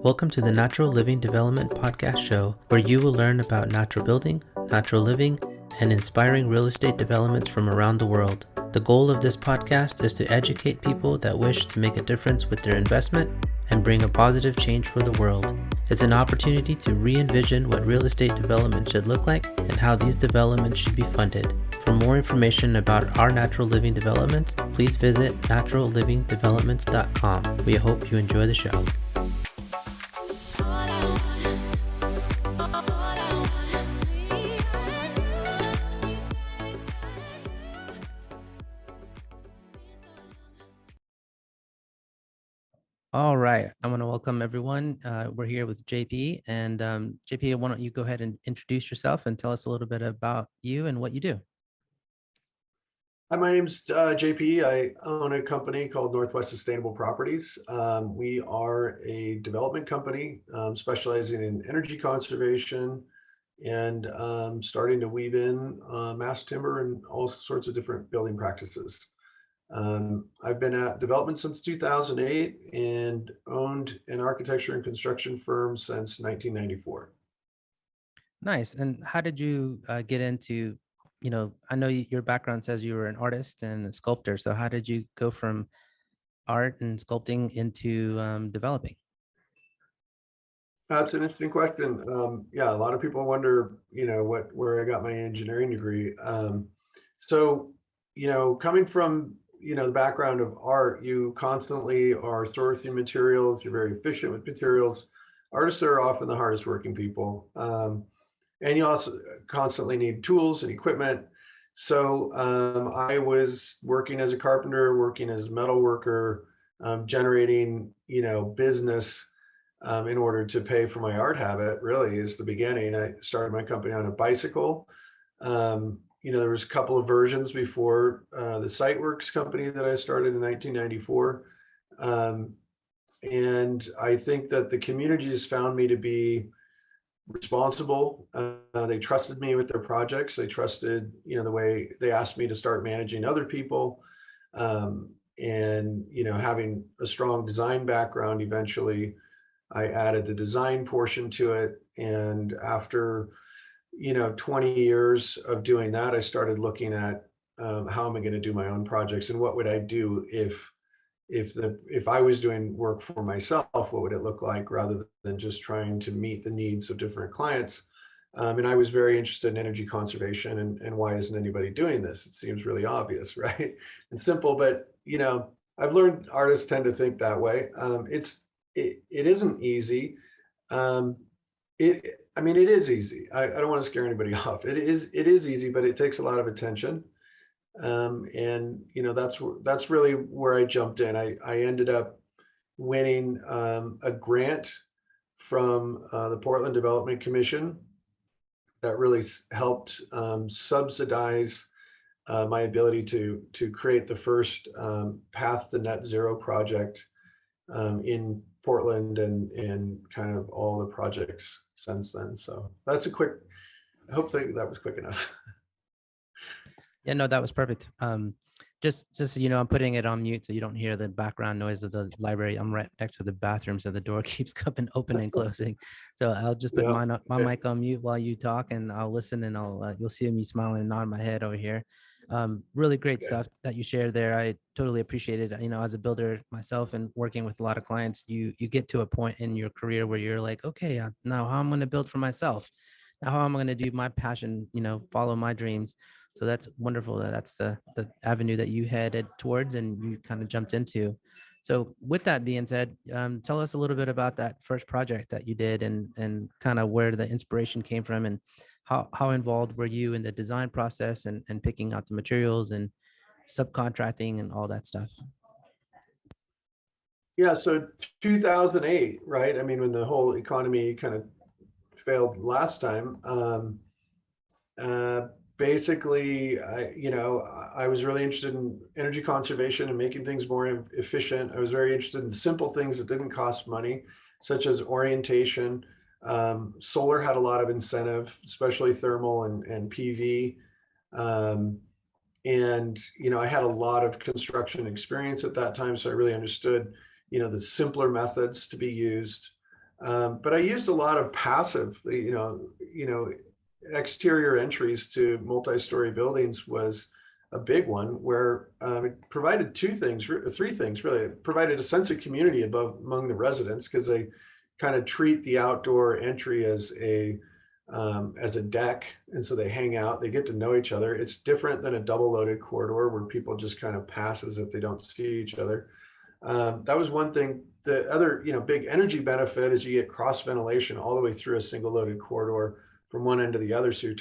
Welcome to the Natural Living Development Podcast Show, where you will learn about natural building, natural living, and inspiring real estate developments from around the world. The goal of this podcast is to educate people that wish to make a difference with their investment and bring a positive change for the world. It's an opportunity to re-envision what real estate development should look like and how these developments should be funded. For more information about our natural living developments, please visit naturallivingdevelopments.com. We hope you enjoy the show. All right, I want to welcome everyone. We're here with JP, and JP, why don't you go ahead and introduce yourself and tell us a little bit about you and what you do? Hi, my name's JP. I own a company called Northwest Sustainable Properties. We are a development company specializing in energy conservation and starting to weave in mass timber and all sorts of different building practices. I've been at development since 2008 and owned an architecture and construction firm since 1994. Nice. And how did you get into, I know your background says you were an artist and a sculptor. So how did you go from art and sculpting into developing? That's an interesting question. Yeah, a lot of people wonder, where I got my engineering degree. So, coming from, the background of art, you constantly are sourcing materials. You're very efficient with materials. Artists are often the hardest working people. And you also constantly need tools and equipment. So I was working as a carpenter, working as a metal worker, generating, business in order to pay for my art habit. Really is the beginning. I started my company on a bicycle. There was a couple of versions before the Siteworks company that I started in 1994. And I think that the communities found me to be responsible. They trusted me with their projects. They trusted, the way they asked me to start managing other people. And, having a strong design background, eventually I added the design portion to it. And after, 20 years of doing that, I started looking at how am I going to do my own projects and what would I do if I was doing work for myself, what would it look like rather than just trying to meet the needs of different clients? And I was very interested in energy conservation and why isn't anybody doing this? It seems really obvious, right? And simple, but I've learned artists tend to think that way. It isn't easy. It is easy. I don't want to scare anybody off. It is easy, but it takes a lot of attention. And that's really where I jumped in. I ended up winning a grant from the Portland Development Commission that really helped subsidize my ability to create the first Path to Net Zero project in Portland and kind of all the projects since then. So that's hopefully that was quick enough. Yeah, no, that was perfect. Just so I'm putting it on mute so you don't hear the background noise of the library. I'm right next to the bathroom, so the door keeps open and closing. So I'll just put my mic on mute while you talk, and I'll listen, and you'll see me smiling and nodding my head over here. Really great stuff that you shared there. I totally appreciate it. As a builder myself and working with a lot of clients, you get to a point in your career where you're like, okay, now how I'm going to build for myself. Now how am I going to do my passion, follow my dreams. So that's wonderful that that's the avenue that you headed towards and you kind of jumped into. So with that being said, tell us a little bit about that first project that you did and kind of where the inspiration came from and how involved were you in the design process and picking out the materials and subcontracting and all that stuff? Yeah, so 2008, right? I mean, when the whole economy kind of failed last time, basically, I was really interested in energy conservation and making things more efficient. I was very interested in simple things that didn't cost money, such as orientation. Solar had a lot of incentive, especially thermal and PV. And I had a lot of construction experience at that time, so I really understood, the simpler methods to be used. But I used a lot of passive, exterior entries to multi-story buildings was a big one, where it provided three things really. It provided a sense of community among the residents, because they kind of treat the outdoor entry as a deck, and so they hang out, they get to know each other. It's different than a double loaded corridor where people just kind of pass as if they don't see each other. That was one thing. The other, big energy benefit is you get cross ventilation all the way through a single loaded corridor from one end to the other, so you're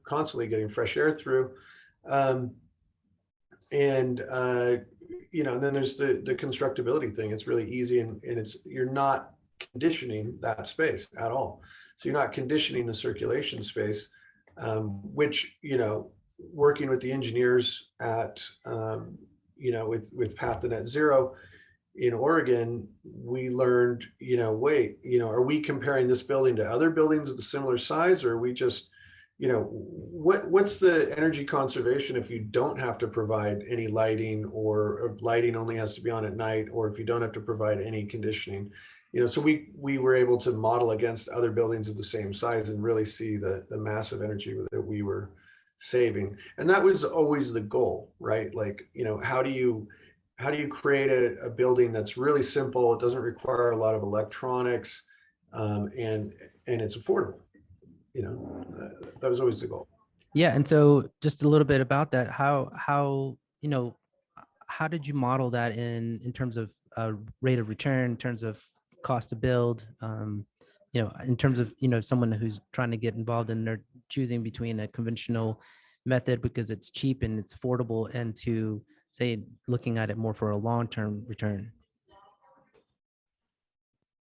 constantly getting fresh air through. And then there's the constructability thing. It's really easy, and you're not conditioning that space at all. So you're not conditioning the circulation space, which, working with the engineers at, with Path to Net Zero in Oregon, we learned, wait, are we comparing this building to other buildings of the similar size, or are we just, what's the energy conservation if you don't have to provide any lighting, or if lighting only has to be on at night, or if you don't have to provide any conditioning? So we were able to model against other buildings of the same size and really see the massive energy that we were saving. And that was always the goal, right? Like, how do you create a building that's really simple? It doesn't require a lot of electronics, and it's affordable. That was always the goal. Yeah. And so just a little bit about that, how did you model that in terms of rate of return, in terms of cost to build, in terms of, someone who's trying to get involved and they're choosing between a conventional method because it's cheap and it's affordable, and to say looking at it more for a long-term return?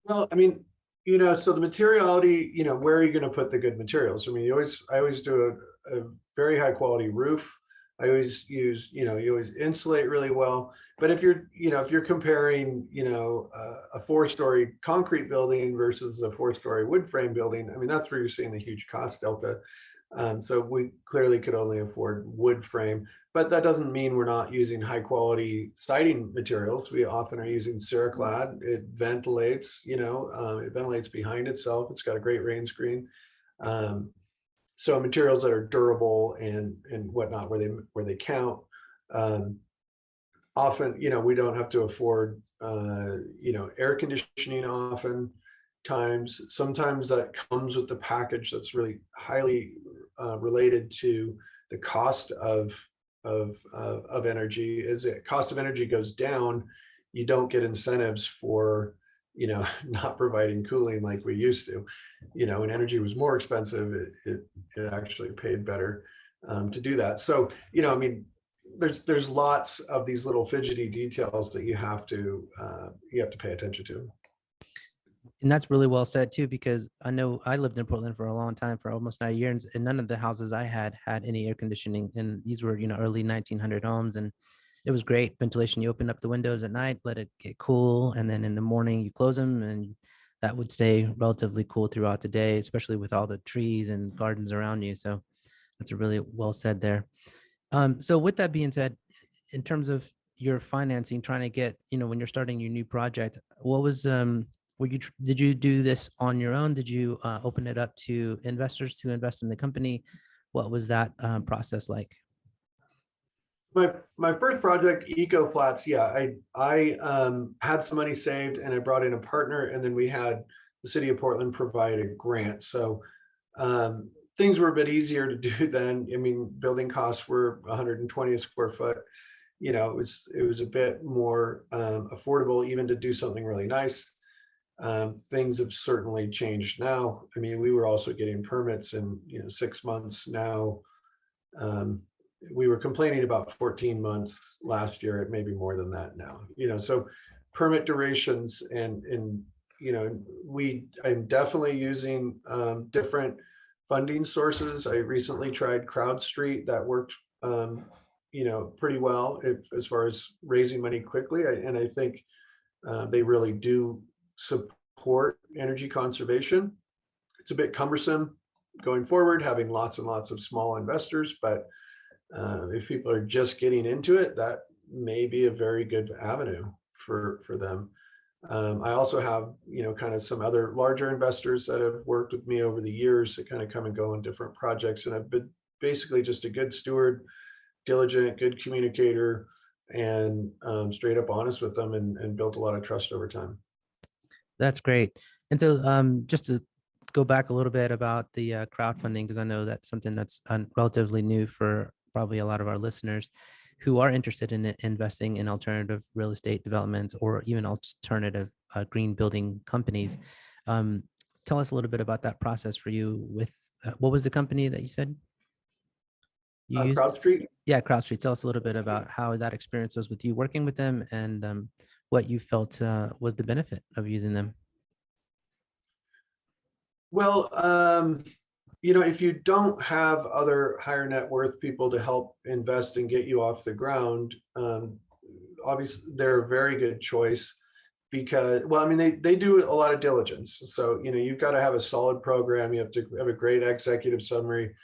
Well, I mean, so the materiality, where are you going to put the good materials? I mean, I always do a very high quality roof. I always use, you always insulate really well. But if you're comparing, a 4-story concrete building versus a 4-story wood frame building, I mean, that's where you're seeing the huge cost delta. So we clearly could only afford wood frame, but that doesn't mean we're not using high quality siding materials. We often are using Ceraclad. It ventilates, it ventilates behind itself. It's got a great rain screen. So materials that are durable and whatnot, where they count. Often, we don't have to afford, air conditioning often times. Sometimes that comes with the package that's really highly related to the cost of energy. As the cost of energy goes down, you don't get incentives for, not providing cooling like we used to. When energy was more expensive, it actually paid better to do that. So, I mean, there's lots of these little fidgety details that you have to pay attention to. And that's really well said too, because I know I lived in Portland for a long time, for almost 9 years, and none of the houses I had any air conditioning. And these were, early 1900 homes, and it was great ventilation. You open up the windows at night, let it get cool, and then in the morning you close them, and that would stay relatively cool throughout the day, especially with all the trees and gardens around you. So that's really well said there. So with that being said, in terms of your financing, trying to get, when you're starting your new project, what was did you do this on your own? Did you open it up to investors to invest in the company? What was that process like? My first project, Eco Flats, yeah, I had some money saved, and I brought in a partner, and then we had the city of Portland provide a grant. So things were a bit easier to do then. I mean, building costs were 120 a square foot. It was a bit more affordable even to do something really nice. Things have certainly changed now. I mean, we were also getting permits in 6 months now. We were complaining about 14 months last year. It may be more than that now. So permit durations and I'm definitely using different funding sources. I recently tried CrowdStreet. That worked pretty well as far as raising money quickly. And I think they really do support energy conservation. It's a bit cumbersome going forward, having lots and lots of small investors, but if people are just getting into it, that may be a very good avenue for them. I also have, kind of some other larger investors that have worked with me over the years that kind of come and go on different projects. And I've been basically just a good steward, diligent, good communicator, and straight up honest with them, and built a lot of trust over time. That's great. And so just to go back a little bit about the crowdfunding, because I know that's something that's relatively new for probably a lot of our listeners who are interested in investing in alternative real estate developments or even alternative green building companies. Tell us a little bit about that process for you with, what was the company that you said you used? CrowdStreet. Yeah, CrowdStreet. Tell us a little bit about how that experience was with you working with them, and what you felt was the benefit of using them. Well, if you don't have other higher net worth people to help invest and get you off the ground, obviously they're a very good choice because, well, I mean, they do a lot of diligence. So, you've got to have a solid program. You have to have a great executive summary.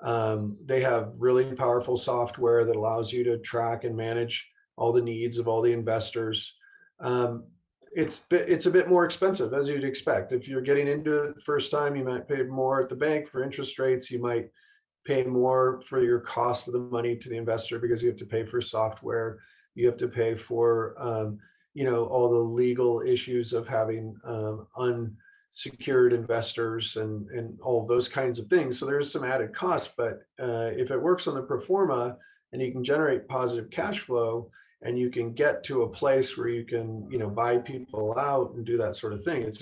They have really powerful software that allows you to track and manage all the needs of all the investors. It's a bit more expensive, as you'd expect. If you're getting into it the first time, you might pay more at the bank for interest rates. You might pay more for your cost of the money to the investor because you have to pay for software. You have to pay for, all the legal issues of having unsecured investors and all of those kinds of things. So there's some added cost, but if it works on the pro forma and you can generate positive cash flow, and you can get to a place where you can, buy people out and do that sort of thing, it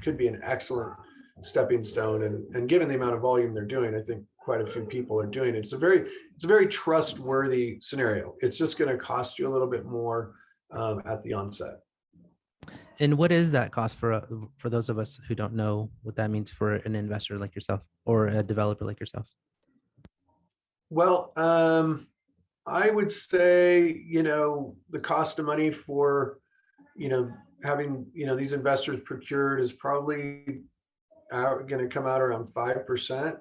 could be an excellent stepping stone. And given the amount of volume they're doing, I think quite a few people are doing it. It's a very trustworthy scenario. It's just going to cost you a little bit more at the onset. And what is that cost for those of us who don't know what that means for an investor like yourself or a developer like yourself? Well, I would say, the cost of money for, having, these investors procured is probably going to come out around 5%.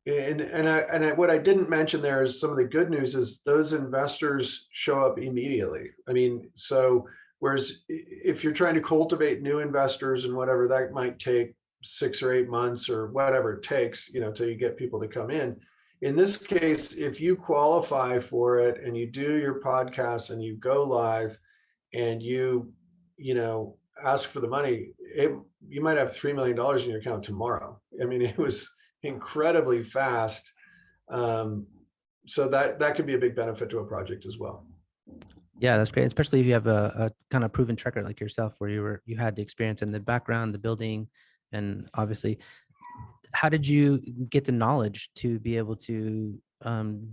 What I didn't mention there is some of the good news is those investors show up immediately. I mean, so whereas if you're trying to cultivate new investors and whatever, that might take 6 or 8 months or whatever it takes, till you get people to come in. In this case, if you qualify for it and you do your podcast and you go live and you ask for the money, you might have $3 million in your account tomorrow. I mean, it was incredibly fast. So that could be a big benefit to a project as well. Yeah, that's great, especially if you have a kind of proven tracker like yourself, where you had the experience in the background, the building, and obviously. How did you get the knowledge to be able to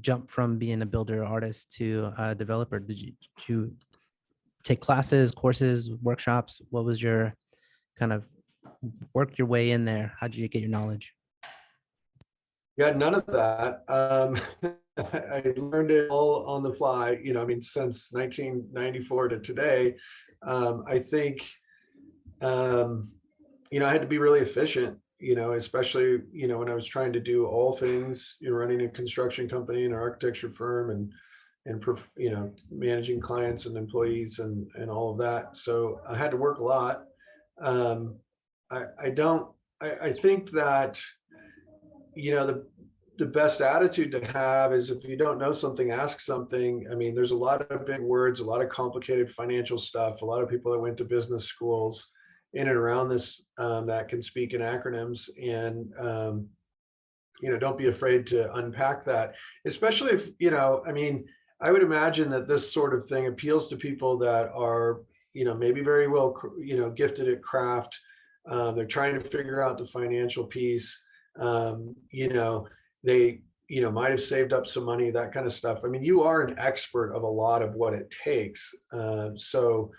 jump from being a builder artist to a developer? Did you take classes, courses, workshops? What was your kind of work your way in there? How did you get your knowledge? Yeah, none of that. I learned it all on the fly, since 1994 to today. I think, I had to be really efficient, especially, when I was trying to do all things, running a construction company and an architecture firm and managing clients and employees and all of that. So I had to work a lot. I think that, the best attitude to have is if you don't know something, ask something. I mean, there's a lot of big words, a lot of complicated financial stuff, a lot of people that went to business schools in and around this that can speak in acronyms, and don't be afraid to unpack that, especially if I would imagine that this sort of thing appeals to people that are maybe very well gifted at craft. They're trying to figure out the financial piece. They might have saved up some money, that kind of stuff. I mean, you are an expert of a lot of what it takes. So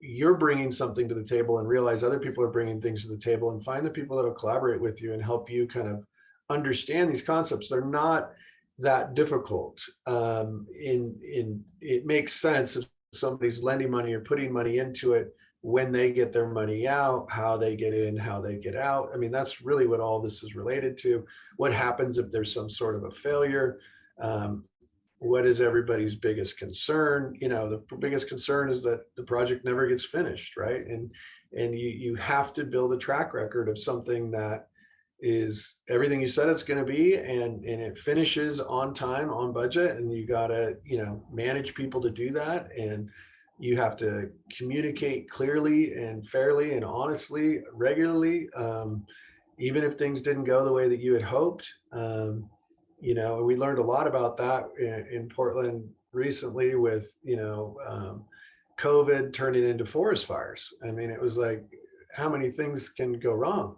you're bringing something to the table, and realize other people are bringing things to the table, and find the people that will collaborate with you and help you kind of understand these concepts. They're not that difficult. It makes sense if somebody's lending money or putting money into it, when they get their money out, how they get in, how they get out. I mean, that's really what all this is related to. What happens if there's some sort of a failure? what is everybody's biggest concern? The biggest concern is that the project never gets finished, right? And you have to build a track record of something that is everything you said it's going to be, and it finishes on time, on budget, and you got to manage people to do that, and you have to communicate clearly and fairly and honestly regularly, even if things didn't go the way that you had hoped. We learned a lot about that in Portland recently with COVID turning into forest fires. I mean, it was like, how many things can go wrong,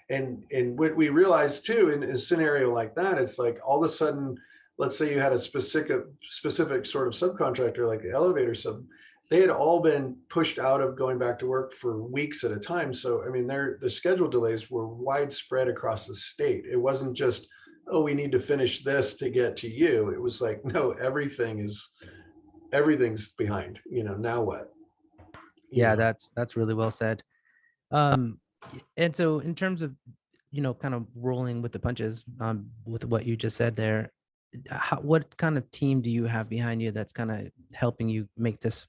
and what we realized too in a scenario like that, it's like all of a sudden, let's say you had a specific sort of subcontractor like the elevator sub, they had all been pushed out of going back to work for weeks at a time. So I mean, the schedule delays were widespread across the state. It wasn't just, oh, we need to finish this to get to you. It was like, no, everything's behind. Now what? Yeah, that's really well said. Um, and so in terms of, kind of rolling with the punches, with what you just said there, what kind of team do you have behind you that's kind of helping you make this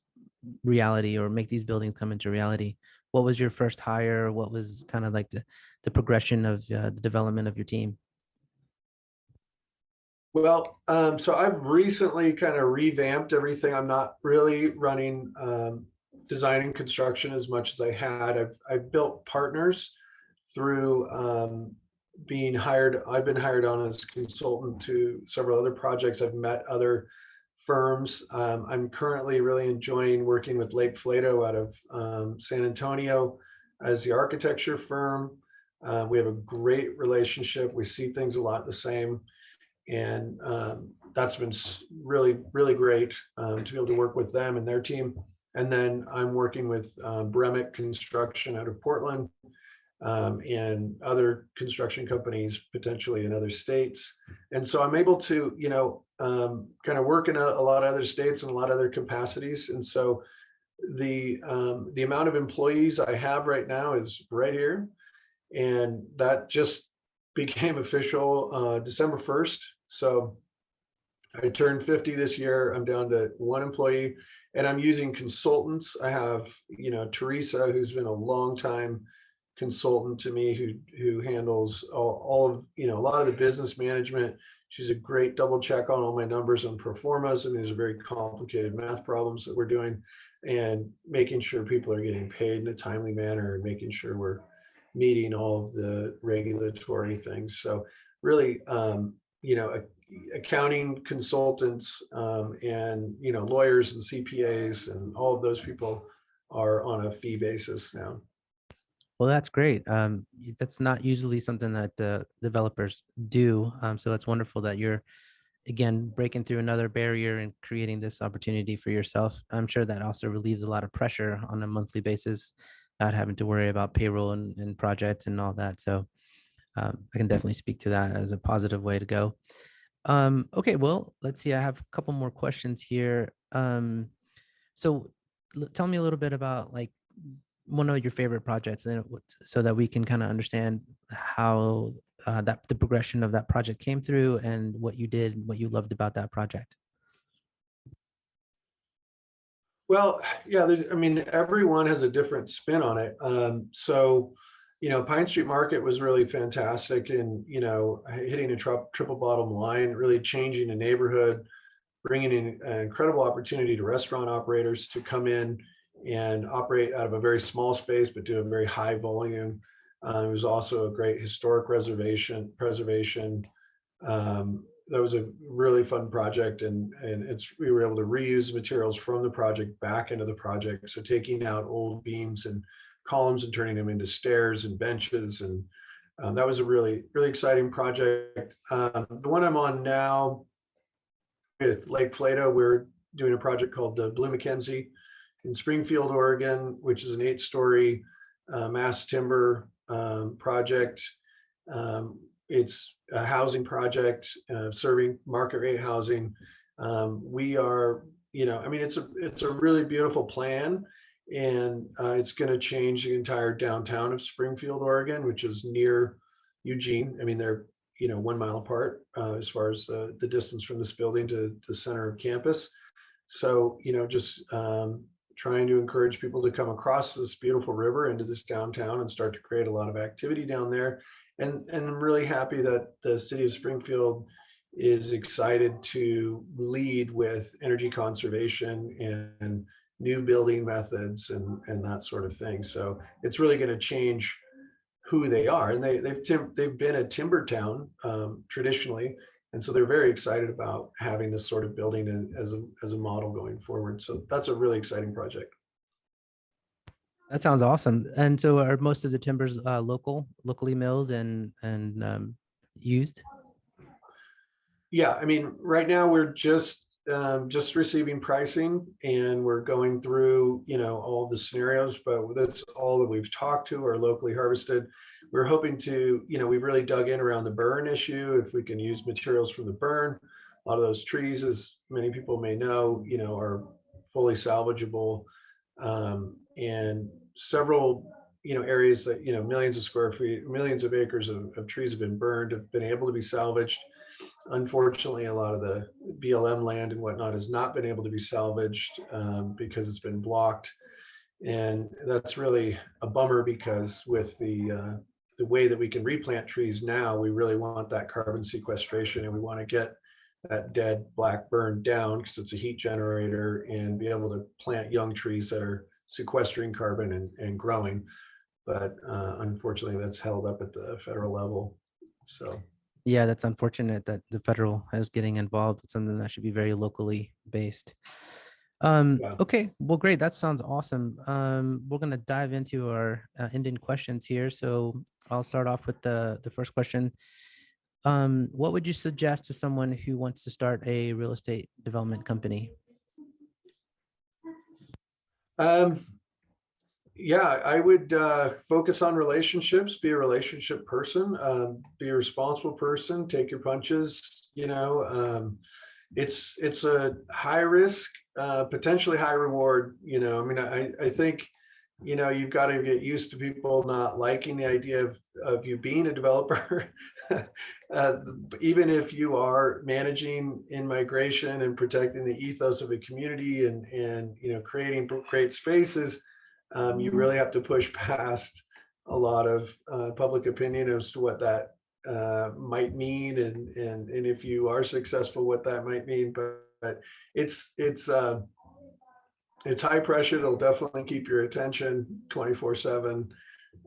reality or make these buildings come into reality? What was your first hire? What was kind of like the progression of the development of your team? Well, so I've recently kind of revamped everything. I'm not really running design and construction as much as I had. I've built partners through being hired. I've been hired on as consultant to several other projects. I've met other firms. I'm currently really enjoying working with Lake Flato out of San Antonio as the architecture firm. We have a great relationship. We see things a lot the same. And that's been really, really great to be able to work with them and their team. And then I'm working with Bremick Construction out of Portland, and other construction companies potentially in other states. And so I'm able to, kind of work in a lot of other states and a lot of other capacities. And so the amount of employees I have right now is right here. And that just became official December 1st. So I turned 50 this year. I'm down to one employee, and I'm using consultants. I have, Teresa, who's been a long time consultant to me, who handles all of, a lot of the business management. She's a great double check on all my numbers and pro formas. I mean, these are very complicated math problems that we're doing, and making sure people are getting paid in a timely manner, and making sure we're meeting all of the regulatory things. So really, accounting consultants, and lawyers and CPAs and all of those people are on a fee basis now. Well, that's great. That's not usually something that developers do. So it's wonderful that you're, again, breaking through another barrier and creating this opportunity for yourself. I'm sure that also relieves a lot of pressure on a monthly basis, not having to worry about payroll and projects and all that. So I can definitely speak to that as a positive way to go. Okay, well, let's see. I have a couple more questions here. So tell me a little bit about like one of your favorite projects, and so that we can kind of understand how that the progression of that project came through and what you did, what you loved about that project. Well, yeah, I mean, everyone has a different spin on it. So, Pine Street Market was really fantastic, and, hitting a triple bottom line, really changing the neighborhood, bringing in an incredible opportunity to restaurant operators to come in and operate out of a very small space, but do a very high volume. It was also a great historic preservation. That was a really fun project, and we were able to reuse materials from the project back into the project. So taking out old beams and columns and turning them into stairs and benches, and that was a really, really exciting project. The one I'm on now with Lake Flato, we're doing a project called the Blue Mackenzie in Springfield, Oregon, which is an 8-story mass timber project. It's a housing project serving market rate housing. We are, I mean, it's a really beautiful plan, and it's going to change the entire downtown of Springfield, Oregon, which is near Eugene. I mean, they're 1 mile apart as far as the distance from this building to the center of campus. So, just trying to encourage people to come across this beautiful river into this downtown and start to create a lot of activity down there. And I'm really happy that the city of Springfield is excited to lead with energy conservation and new building methods and that sort of thing. So it's really going to change who they are. And they've been a timber town traditionally. And so they're very excited about having this sort of building as a model going forward. So that's a really exciting project. That sounds awesome. And so are most of the timbers locally milled and used? Yeah, I mean, right now we're just receiving pricing, and we're going through, all the scenarios, but that's all that we've talked to are locally harvested. We're hoping to, we've really dug in around the burn issue, if we can use materials from the burn. A lot of those trees, as many people may know, are fully salvageable. And several, areas that, millions of square feet, millions of acres of trees have been burned, have been able to be salvaged. Unfortunately, a lot of the BLM land and whatnot has not been able to be salvaged because it's been blocked. And that's really a bummer, because with the way that we can replant trees now, we really want that carbon sequestration, and we want to get that dead black burn down, because it's a heat generator, and be able to plant young trees that are sequestering carbon and growing. But unfortunately, that's held up at the federal level. So. Yeah, that's unfortunate that the federal is getting involved with something that should be very locally based. Yeah. Okay, well, great. That sounds awesome. We're going to dive into our ending questions here. So I'll start off with the first question. What would you suggest to someone who wants to start a real estate development company? Yeah, I would focus on relationships, be a relationship person, be a responsible person, take your punches. It's a high risk, potentially high reward. I mean, I think, you've got to get used to people not liking the idea of you being a developer. Even if you are managing in migration and protecting the ethos of a community and creating great spaces, you really have to push past a lot of public opinion as to what that might mean, and if you are successful, what that might mean. But it's high pressure. It'll definitely keep your attention 24/7,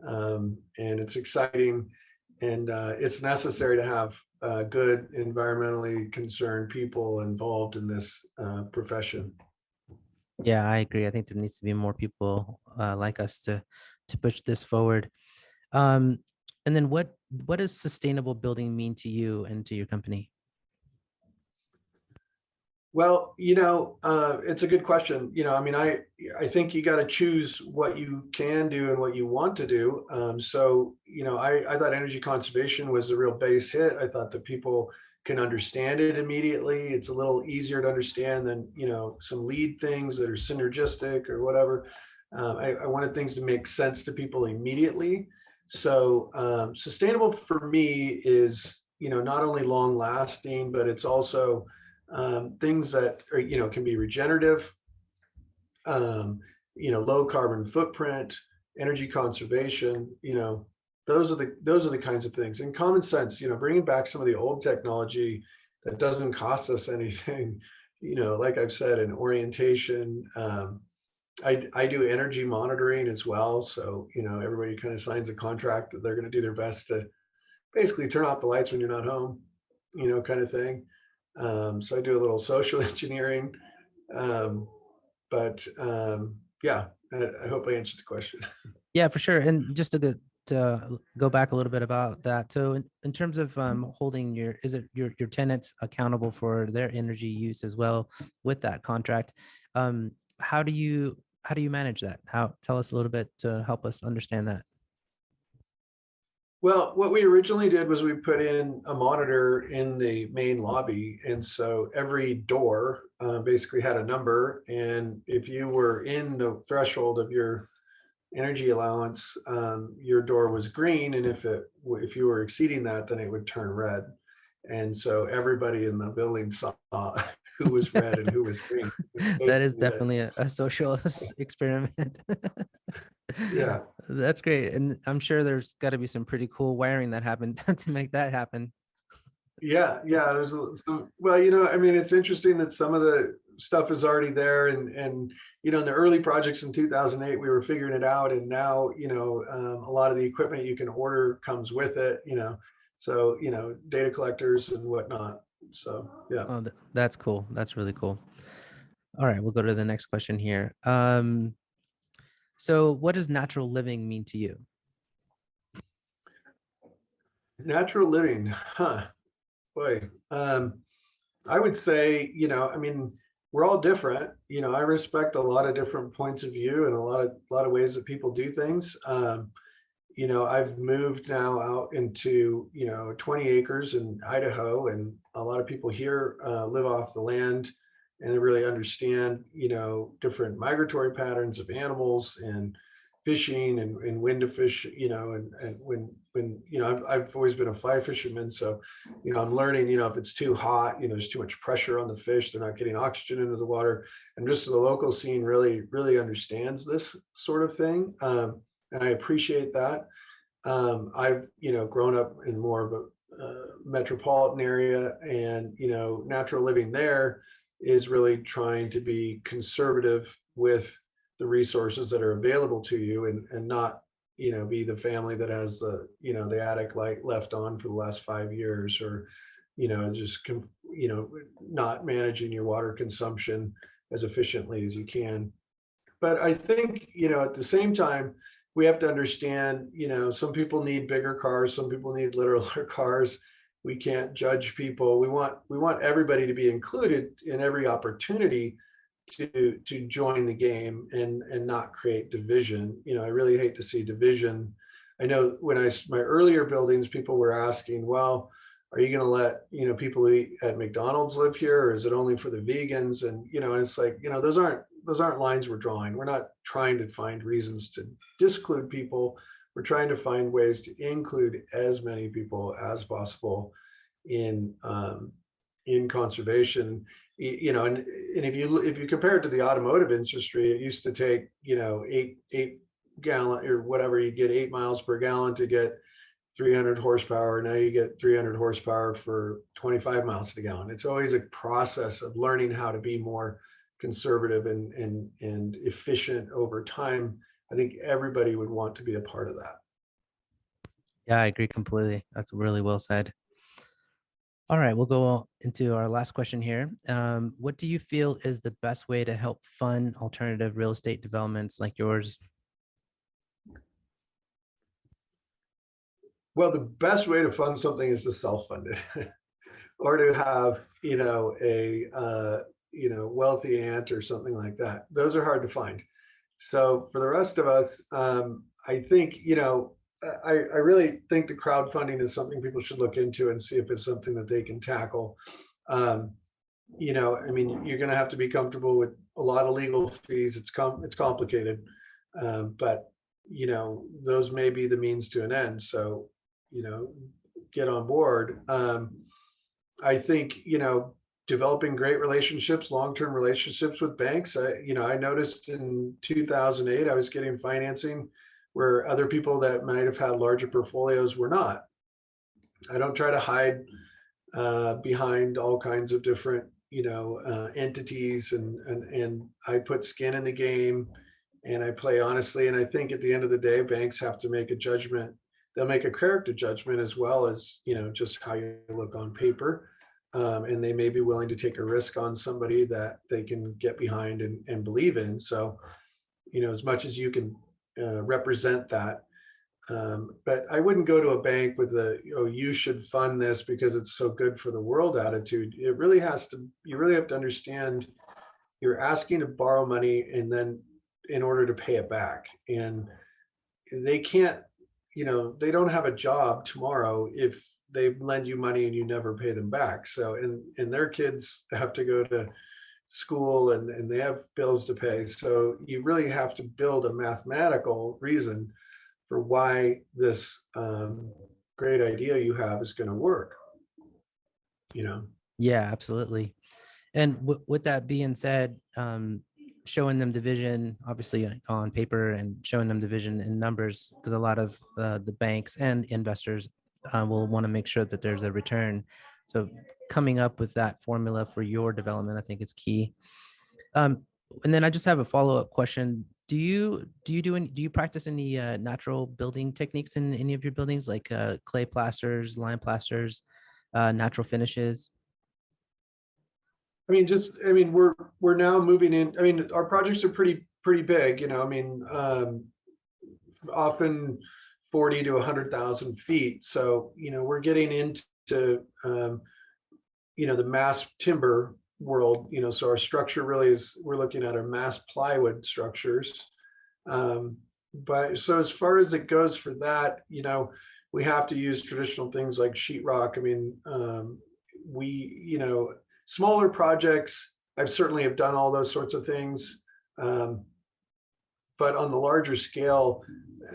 and it's exciting, and it's necessary to have good, environmentally concerned people involved in this profession. Yeah, I agree. I think there needs to be more people like us to push this forward. And then what does sustainable building mean to you and to your company? Well, it's a good question. I mean, I think you got to choose what you can do and what you want to do. So, I thought energy conservation was a real base hit. I thought that people can understand it immediately. It's a little easier to understand than, some lead things that are synergistic or whatever. I wanted things to make sense to people immediately. So sustainable for me is, not only long lasting, but it's also things that are, can be regenerative, low carbon footprint, energy conservation. Those are the kinds of things. And common sense, bringing back some of the old technology that doesn't cost us anything. Like I've said, in orientation. I do energy monitoring as well. So, everybody kind of signs a contract that they're going to do their best to basically turn off the lights when you're not home, kind of thing. So I do a little social engineering, but yeah, I hope I answered the question. Yeah, for sure. And just to go back a little bit about that. So in terms of holding your tenants accountable for their energy use as well with that contract, how do you manage that? Tell us a little bit to help us understand that. Well, what we originally did was we put in a monitor in the main lobby. And so every door basically had a number. And if you were in the threshold of your energy allowance, your door was green, and if you were exceeding that, then it would turn red. And so everybody in the building saw who was red and who was green. That is Basically, definitely a social experiment. yeah. That's great. And I'm sure there's got to be some pretty cool wiring that happened to make that happen. Yeah. Well, I mean, it's interesting that some of the stuff is already there, and in the early projects in 2008, we were figuring it out, and now a lot of the equipment you can order comes with it. So data collectors and whatnot. So yeah. Oh, that's cool. That's really cool. All right, we'll go to the next question here. So what does natural living mean to you? Natural living, huh? Boy, I would say, I mean, we're all different. I respect a lot of different points of view and a lot of ways that people do things. I've moved now out into 20 acres in Idaho, and a lot of people here live off the land, and they really understand different migratory patterns of animals and fishing and when to fish, and when I've always been a fly fisherman, so I'm learning, if it's too hot, there's too much pressure on the fish, they're not getting oxygen into the water, and just the local scene really understands this sort of thing, and I appreciate that. I've grown up in more of a metropolitan area, and natural living there is really trying to be conservative with the resources that are available to you, and not be the family that has the attic light left on for the last 5 years, or just not managing your water consumption as efficiently as you can. But I think at the same time, we have to understand, some people need bigger cars, some people need littler cars. We can't judge people. We want everybody to be included in every opportunity to join the game, and not create division. I really hate to see division. I know when my earlier buildings, people were asking, well, are you going to let people who eat at McDonald's live here, or is it only for the vegans? And it's like, those aren't lines we're drawing. We're not trying to find reasons to disclude people. We're trying to find ways to include as many people as possible in conservation. And if you compare it to the automotive industry, it used to take 8 gallon or whatever, you get 8 miles per gallon to get 300 horsepower. Now you get 300 horsepower for 25 miles to the gallon. It's always a process of learning how to be more conservative and efficient over time. I think everybody would want to be a part of that. Yeah, I agree completely. That's really well said. All right, we'll go into our last question here. What do you feel is the best way to help fund alternative real estate developments like yours? Well, the best way to fund something is to self-fund it, or to have a wealthy aunt or something like that. Those are hard to find. So for the rest of us, I think I really think the crowdfunding is something people should look into and see if it's something that they can tackle. Um, I mean, you're going to have to be comfortable with a lot of legal fees. It's complicated, but those may be the means to an end. So get on board. I think developing great relationships, long-term relationships with banks. I noticed in 2008 I was getting financing where other people that might have had larger portfolios were not. I don't try to hide behind all kinds of different entities, and I put skin in the game, and I play honestly. And I think at the end of the day, banks have to make a judgment. They'll make a character judgment as well as just how you look on paper. And they may be willing to take a risk on somebody that they can get behind and believe in. So, as much as you can represent that. But I wouldn't go to a bank with you should fund this because it's so good for the world attitude. You really have to understand you're asking to borrow money, and then in order to pay it back. And they can't, they don't have a job tomorrow if they lend you money and you never pay them back. So, and their kids have to go to school and they have bills to pay. So you really have to build a mathematical reason for why this great idea you have is going to work, you know? Yeah, absolutely. And with that being said, showing them the vision, obviously on paper, and showing them the vision in numbers, because a lot of the banks and investors will want to make sure that there's a return. So coming up with that formula for your development, I think is key. And then I just have a follow-up question. Do you practice any natural building techniques in any of your buildings, like clay plasters, lime plasters, natural finishes? I mean, we're now moving in. I mean, our projects are pretty big, you know. I mean, often 40 to 100,000 feet. So, you know, we're getting into you know, the mass timber world, you know, so our structure really is, we're looking at our mass plywood structures. But so as far as it goes for that, you know, we have to use traditional things like sheetrock. I mean, you know, smaller projects, I've certainly have done all those sorts of things. But on the larger scale,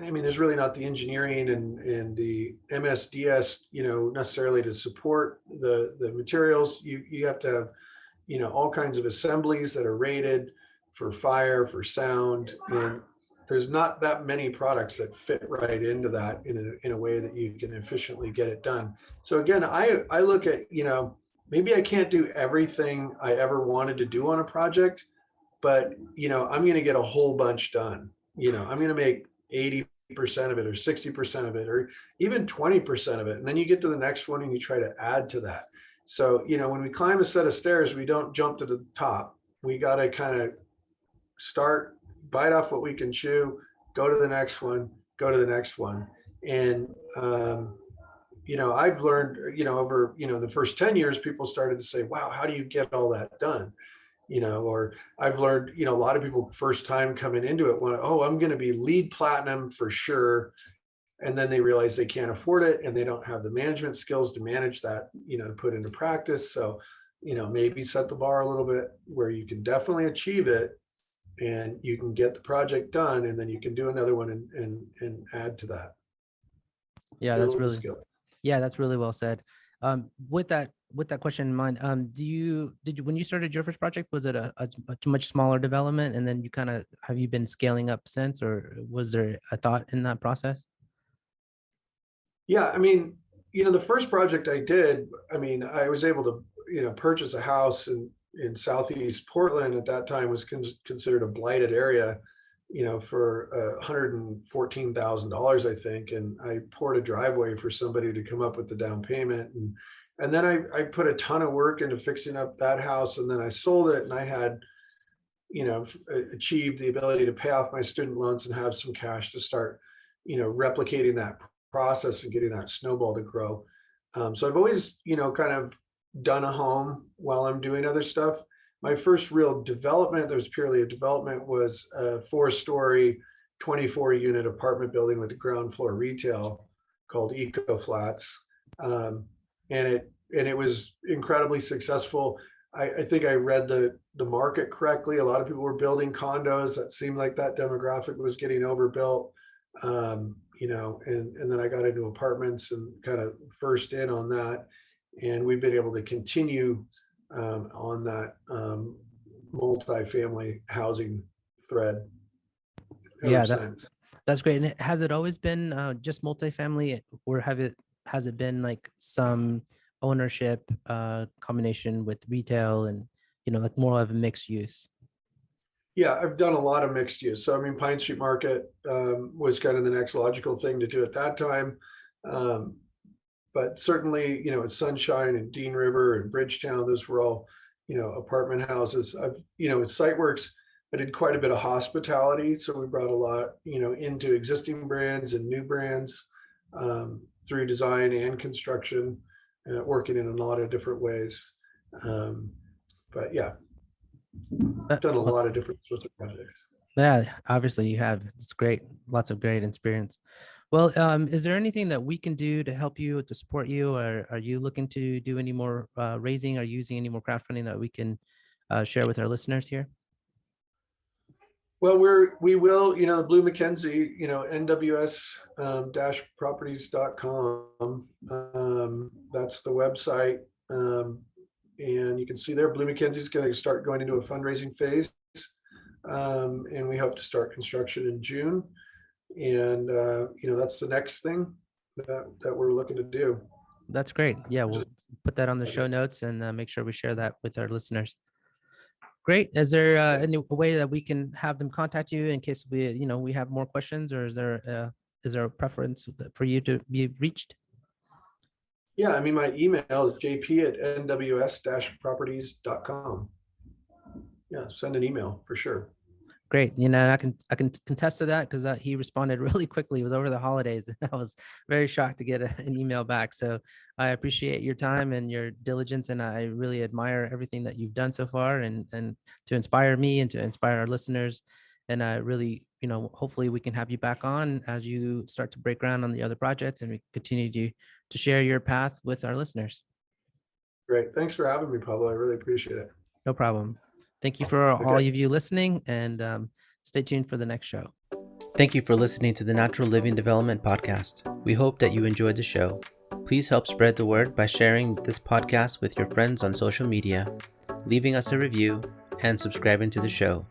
I mean, there's really not the engineering and the MSDS, you know, necessarily to support the materials. You have to have, you know, all kinds of assemblies that are rated for fire, for sound, and there's not that many products that fit right into that in a way that you can efficiently get it done. So again, I look at, you know, maybe I can't do everything I ever wanted to do on a project, but you know, I'm going to get a whole bunch done. You know, I'm going to make 80% of it or 60% of it or even 20% of it. And then you get to the next one and you try to add to that. So, you know, when we climb a set of stairs, we don't jump to the top. We got to kind of start, bite off what we can chew, go to the next one, go to the next one. And, you know, I've learned, you know, over, you know, the first 10 years, people started to say, wow, how do you get all that done? You know, or I've learned, you know, a lot of people first time coming into it want, oh, I'm going to be LEED platinum for sure. And then they realize they can't afford it and they don't have the management skills to manage that, you know, put into practice. So, you know, maybe set the bar a little bit where you can definitely achieve it and you can get the project done and then you can do another one and add to that. Yeah, Build the skill. that's really well said. With that question in mind, did you when you started your first project, was it a much smaller development, and then you kind of have you been scaling up since, or was there a thought in that process? Yeah, I mean, you know, the first project I did, I mean, I was able to, you know, purchase a house in Southeast Portland at that time was considered a blighted area, you know, for $114,000, I think. And I poured a driveway for somebody to come up with the down payment. And then I put a ton of work into fixing up that house. And then I sold it and I had, you know, achieved the ability to pay off my student loans and have some cash to start, you know, replicating that process and getting that snowball to grow. So I've always, you know, kind of done a home while I'm doing other stuff. My first real development that was purely a development was a 4-story, 24-unit apartment building with the ground floor retail called Eco Flats. And it was incredibly successful. I think I read the market correctly. A lot of people were building condos. That seemed like that demographic was getting overbuilt. You know, and then I got into apartments and kind of first in on that. And we've been able to continue on that multifamily housing thread ever Yeah, since. that's great. And has it always been just multifamily, or has it been like some ownership combination with retail and, you know, like more of a mixed use? Yeah, I've done a lot of mixed use. So I mean, Pine Street Market was kind of the next logical thing to do at that time. But certainly, you know, at Sunshine and Dean River and Bridgetown, those were all, you know, apartment houses. I've, you know, at Siteworks, I did quite a bit of hospitality. So we brought a lot, you know, into existing brands and new brands through design and construction, working in a lot of different ways. But yeah, done a Well, lot of different sorts of projects. yeah, obviously you have. It's great. Lots of great experience. Well, is there anything that we can do to help you, to support you, or are you looking to do any more raising? Are you using any more crowdfunding that we can share with our listeners here? Well, we will, Blue Mackenzie, nws-properties.com. That's the website. And you can see there, Blue Mackenzie is going to start going into a fundraising phase. And we hope to start construction in June. And, that's the next thing that we're looking to do. That's great. Yeah, we'll put that on the show notes and make sure we share that with our listeners. Great. Is there any way that we can have them contact you in case we have more questions, or is there a preference for you to be reached? Yeah, I mean, my email is jp@nws-properties.com. Yeah, send an email for sure. Great. And I can contest to that because he responded really quickly. It was over the holidays, and I was very shocked to get an email back. So I appreciate your time and your diligence, and I really admire everything that you've done so far, and to inspire me and to inspire our listeners. And I really, hopefully we can have you back on as you start to break ground on the other projects, and we continue to share your path with our listeners. Great. Thanks for having me, Pablo. I really appreciate it. No problem. Thank you for all of you listening, and stay tuned for the next show. Thank you for listening to the Natural Living Development Podcast. We hope that you enjoyed the show. Please help spread the word by sharing this podcast with your friends on social media, leaving us a review, and subscribing to the show.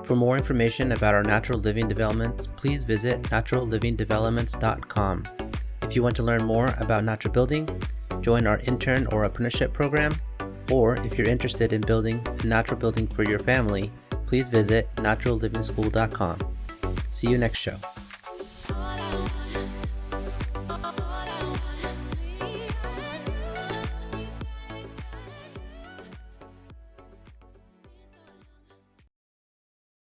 For more information about our natural living developments, please visit naturallivingdevelopment.com. If you want to learn more about natural building, join our intern or apprenticeship program, or if you're interested in building a natural building for your family, please visit naturallivingschool.com. See you next show.